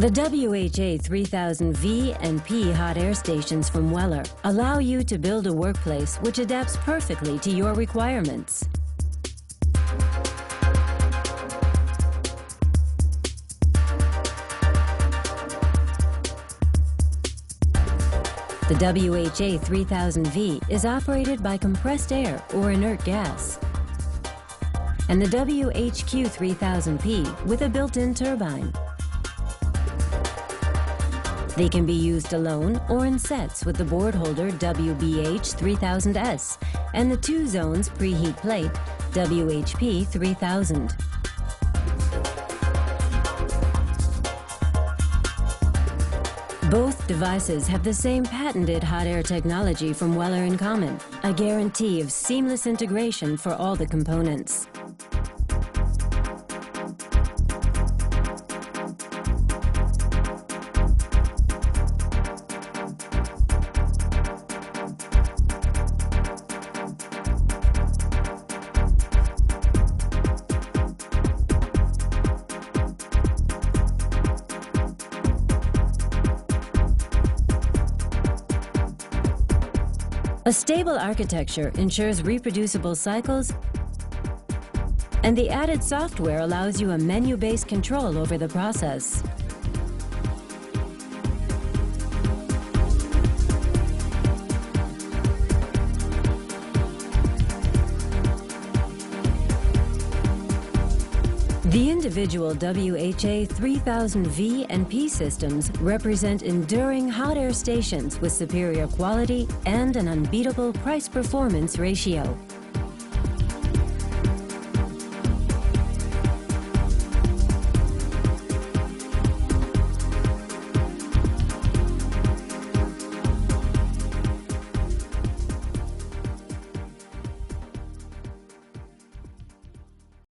The WHA3000 and P hot air stations from Weller allow you to build a workplace which adapts perfectly to your requirements. The WHA3000 is operated by compressed air or inert gas, and the WHQ3000P with a built-in turbine. They can be used alone or in sets with the board holder WBH3000S and the 2 zones preheat plate WHP3000. Both devices have the same patented hot air technology from Weller in common, a guarantee of seamless integration for all the components. A stable architecture ensures reproducible cycles, and the added software allows you a menu-based control over the process. The individual WHA3000 and P systems represent enduring hot air stations with superior quality and an unbeatable price-performance ratio.